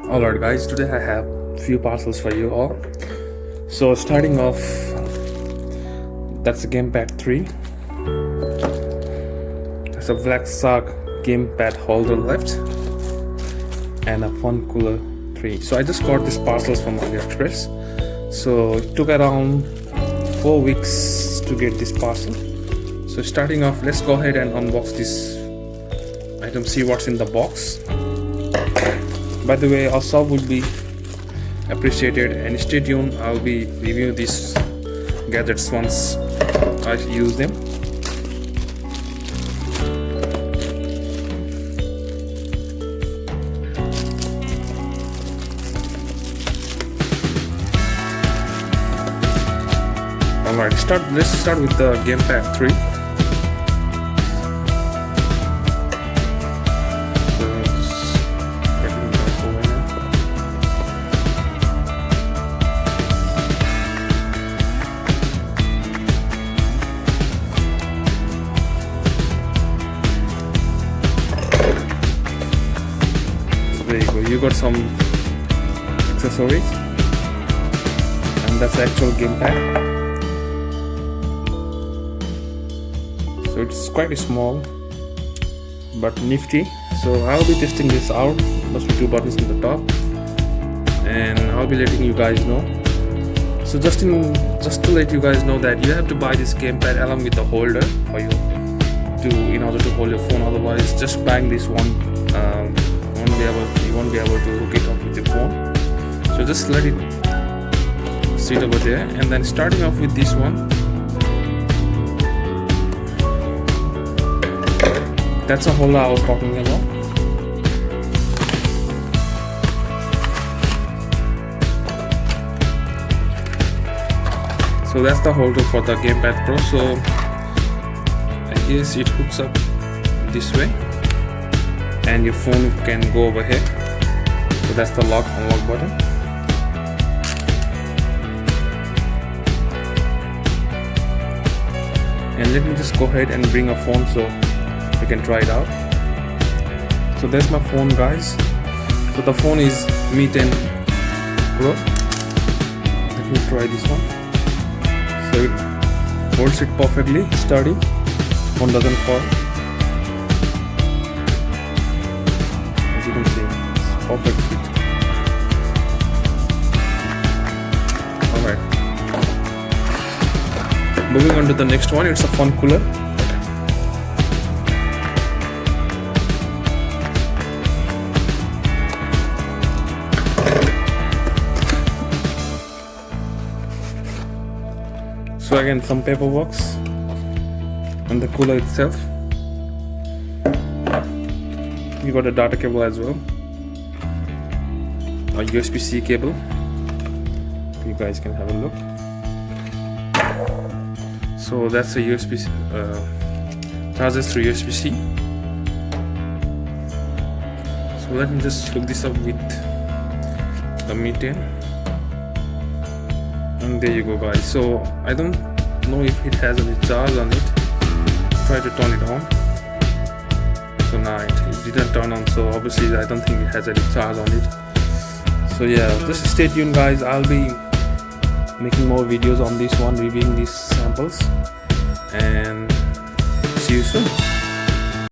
Alright guys, today I have few parcels for you all. So starting off, that's the gamepad 3. There's a black sock gamepad holder left and a phone cooler 3. So I just got these parcels from AliExpress. So it took around 4 weeks to get this parcel. So starting off, let's go ahead and unbox this item, see what's in the box. By the way, our sub would be appreciated, and stay tuned. I'll be reviewing these gadgets once I use them. Alright, let's start with the gamepad 3. There you go, you got some accessories, and that's the actual gamepad. So it's quite small but nifty. So I'll be testing this out. Must be 2 buttons on the top, and I'll be letting you guys know. So just to let you guys know that you have to buy this gamepad along with the holder for you in order to hold your phone. Otherwise, just buying this one, you won't be able to hook it up with your phone. So just let it sit over there, and then starting off with this one, that's a holder I was talking about. So that's the holder for the gamepad Pro. So I guess it hooks up this way, and your phone can go over here. So that's the unlock button. And let me just go ahead and bring a phone so you can try it out. So there's my phone, guys. So the phone is Mi 10 Pro. Let me try this one. So it holds it perfectly, sturdy. Phone doesn't fall. As you can see, it's perfect fit. Alright. Moving on to the next one, it's a phone cooler. So again, some paperwork on the cooler itself. You got a data cable as well, a USB-C cable. You guys can have a look. So that's a USB charges through USB-C. So let me just hook this up with the Mi 10. And there you go, guys. So I don't know if it has any charge on it. Try to turn it on. So nah, it didn't turn on, so obviously I don't think it has any charge on it. So yeah, just stay tuned, guys. I'll be making more videos on this one, reviewing these samples, and see you soon.